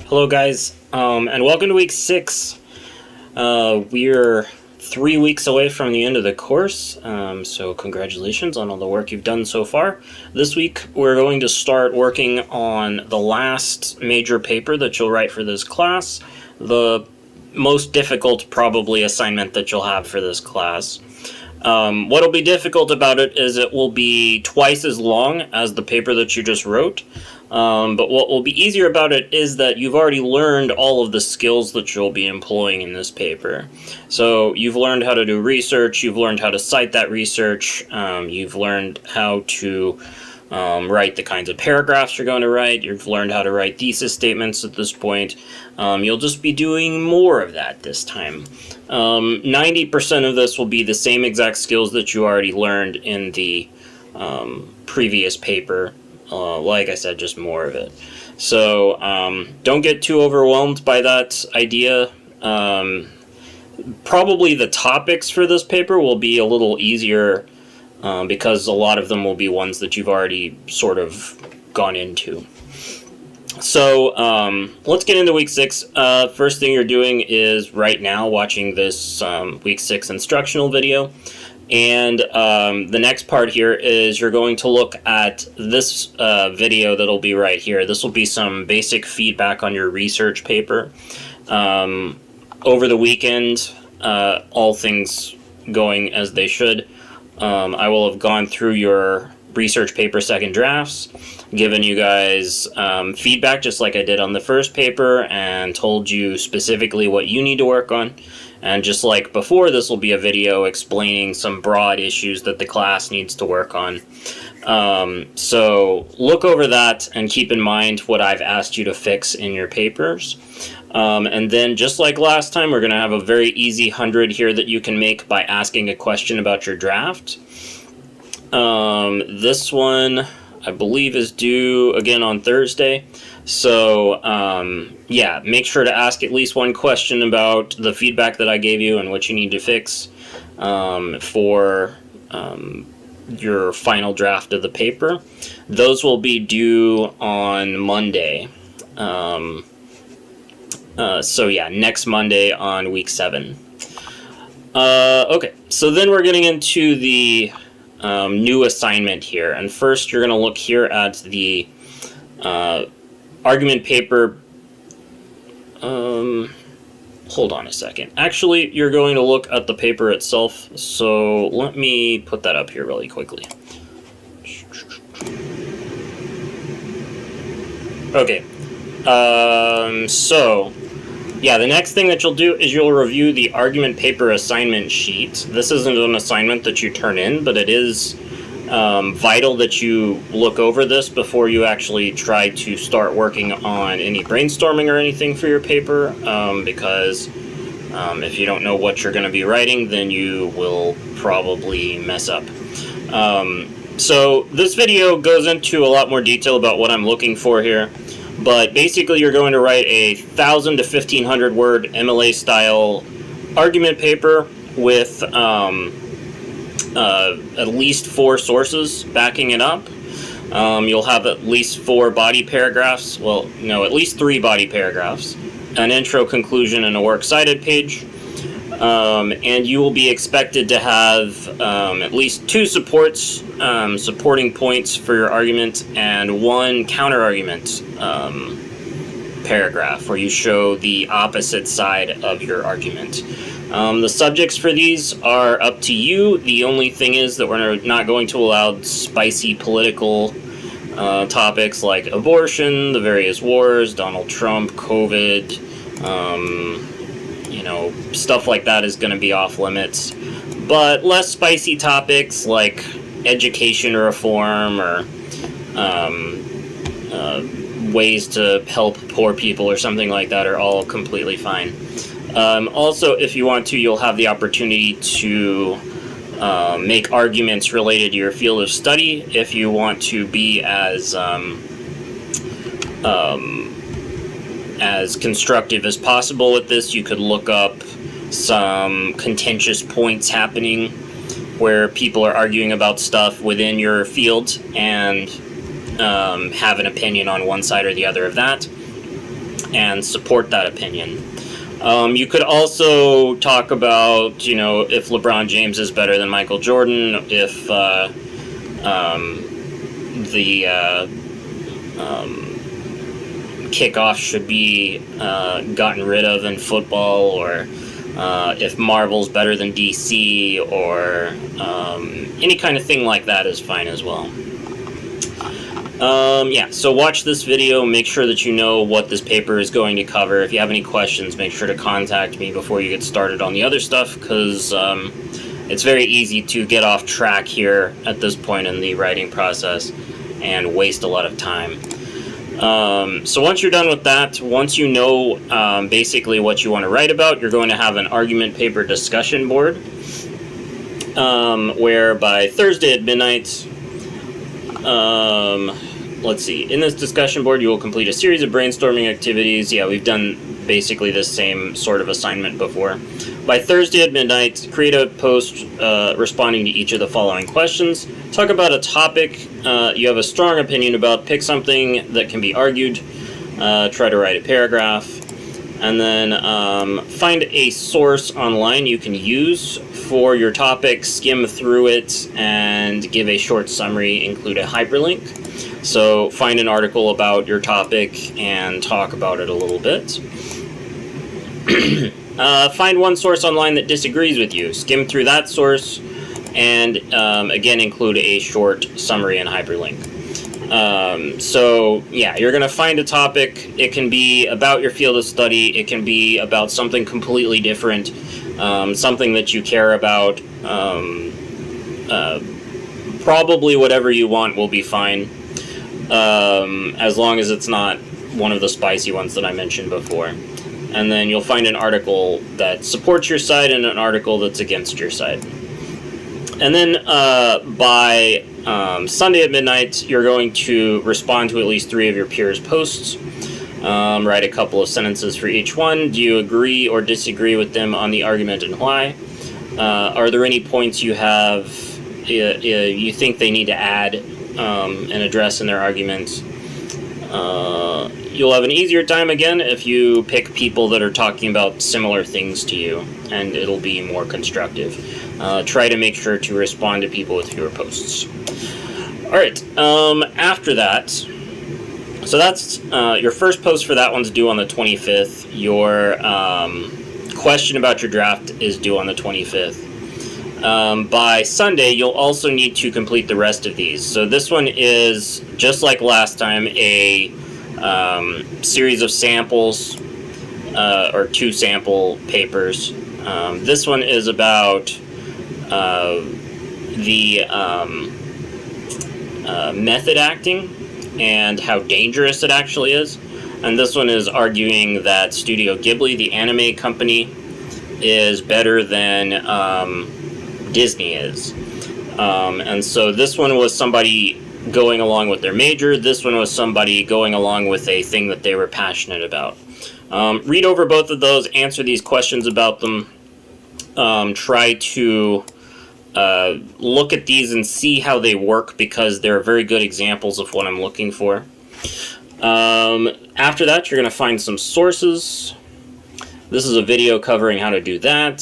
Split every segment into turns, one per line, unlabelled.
Hello guys, and welcome to week 6. We're 3 weeks away from the end of the course, so congratulations on all the work you've done so far. This week we're going to start working on the last major paper that you'll write for this class, the most difficult probably assignment that you'll have for this class. What'll be difficult about it is it will be twice as long as the paper that you just wrote. But what will be easier about it is that you've already learned all of the skills that you'll be employing in this paper. So you've learned how to do research, you've learned how to cite that research, you've learned how to write the kinds of paragraphs you're going to write, you've learned how to write thesis statements at this point. You'll just be doing more of that this time. 90% of this will be the same exact skills that you already learned in the previous paper. Like I said, just more of it. So don't get too overwhelmed by that idea. Probably the topics for this paper will be a little easier because a lot of them will be ones that you've already sort of gone into. So let's get into week 6. First thing you're doing is right now watching this week 6 instructional video. And the next part here is you're going to look at this video that'll be right here. This will be some basic feedback on your research paper. Over the weekend, all things going as they should, I will have gone through your research paper second drafts, given you guys feedback just like I did on the first paper, and told you specifically what you need to work on. And just like before, this will be a video explaining some broad issues that the class needs to work on. So look over that and keep in mind what I've asked you to fix in your papers. And then just like last time, we're going to have a very easy 100 here that you can make by asking a question about your draft. This one, I believe, is due again on Thursday. So, yeah, make sure to ask at least one question about the feedback that I gave you and what you need to fix for your final draft of the paper. Those will be due on Monday. So, yeah, next Monday on week 7. Okay, so then we're getting into the new assignment here. And first, you're going to look here at the argument paper. Hold on a second. Actually, you're going to look at the paper itself, so let me put that up here really quickly. Okay. So, yeah, the next thing that you'll do is you'll review the argument paper assignment sheet. This isn't an assignment that you turn in, but it is vital that you look over this before you actually try to start working on any brainstorming or anything for your paper, because if you don't know what you're going to be writing, then you will probably mess up. So this video goes into a lot more detail about what I'm looking for here, but basically you're going to write a 1,000 to 1,500 word MLA style argument paper with at least 4 sources backing it up. You'll have at least 4 body paragraphs, well, no, at least 3 body paragraphs, an intro, conclusion, and a works cited page. And you will be expected to have at least 2 supporting points for your argument, and 1 counter-argument paragraph where you show the opposite side of your argument. The subjects for these are up to you. The only thing is that we're not going to allow spicy political topics like abortion, the various wars, Donald Trump, COVID, stuff like that is going to be off limits. But less spicy topics like education reform or ways to help poor people or something like that are all completely fine. Also, if you want to, you'll have the opportunity to make arguments related to your field of study. If you want to be as constructive as possible with this, you could look up some contentious points happening where people are arguing about stuff within your field and have an opinion on one side or the other of that. and support that opinion. You could also talk about, you know, if LeBron James is better than Michael Jordan, if the kickoff should be gotten rid of in football, or if Marvel's better than DC, or any kind of thing like that is fine as well. Yeah, so watch this video, make sure that you know what this paper is going to cover. If you have any questions, make sure to contact me before you get started on the other stuff, because it's very easy to get off track here at this point in the writing process and waste a lot of time. So once you're done with that, once you know basically what you want to write about, you're going to have an argument paper discussion board, where by Thursday at midnight, let's see, in this discussion board you will complete a series of brainstorming activities. Yeah, we've done basically the same sort of assignment before. By Thursday at midnight, create a post responding to each of the following questions. Talk about a topic you have a strong opinion about. Pick something that can be argued. Try to write a paragraph. And then find a source online you can use for your topic, skim through it, and give a short summary, include a hyperlink. So find an article about your topic and talk about it a little bit. Find one source online that disagrees with you. Skim through that source, and again, include a short summary and hyperlink. So yeah, you're going to find a topic. It can be about your field of study. It can be about something completely different, something that you care about. Probably whatever you want will be fine, as long as it's not one of the spicy ones that I mentioned before. And then you'll find an article that supports your side and an article that's against your side. And then by Sunday at midnight, you're going to respond to at least 3 of your peers' posts. Write a couple of sentences for each one. Do you agree or disagree with them on the argument, and why? Are there any points you have you think they need to add and address in their arguments? You'll have an easier time again if you pick people that are talking about similar things to you, and it'll be more constructive. Try to make sure to respond to people with fewer posts. Alright, after that, so that's your first post for that one's due on the 25th. Your question about your draft is due on the 25th. By Sunday, you'll also need to complete the rest of these. So this one is, just like last time, a series of samples, or 2 sample papers. This one is about the method acting and how dangerous it actually is. And this one is arguing that Studio Ghibli, the anime company, is better than Disney is. And so this one was somebody going along with their major. This one was somebody going along with a thing that they were passionate about. Read over both of those, answer these questions about them. Try to look at these and see how they work, because they're very good examples of what I'm looking for. After that, you're going to find some sources. This is a video covering how to do that.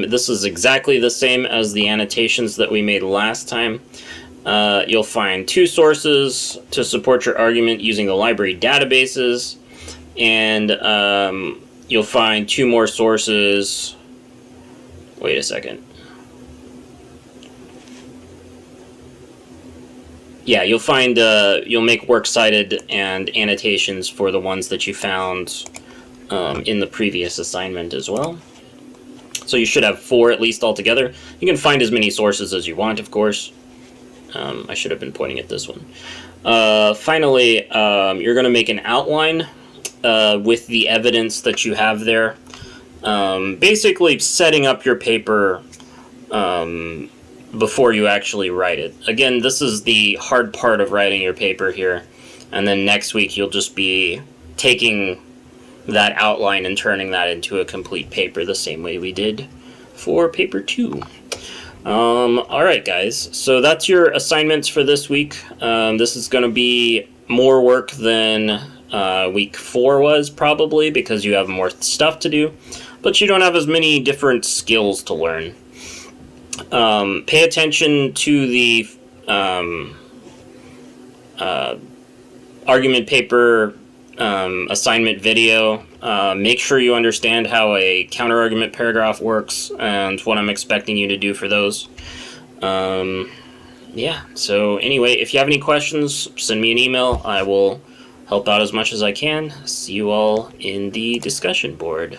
This is exactly the same as the annotations that we made last time. You'll find 2 sources to support your argument using the library databases, and you'll find 2 more sources. Wait a second. Yeah, you'll find, you'll make works cited and annotations for the ones that you found in the previous assignment as well. So you should have 4 at least altogether. You can find as many sources as you want, of course. I should have been pointing at this one. Finally, you're going to make an outline with the evidence that you have there. Basically setting up your paper before you actually write it. Again, this is the hard part of writing your paper here. And then next week you'll just be taking that outline and turning that into a complete paper the same way we did for paper 2. Alright guys, so that's your assignments for this week. This is going to be more work than week 4 was, probably, because you have more stuff to do, but you don't have as many different skills to learn. Pay attention to the argument paper assignment video. Make sure you understand how a counter-argument paragraph works and what I'm expecting you to do for those. Yeah, so anyway, if you have any questions, send me an email. I will help out as much as I can. See you all in the discussion board.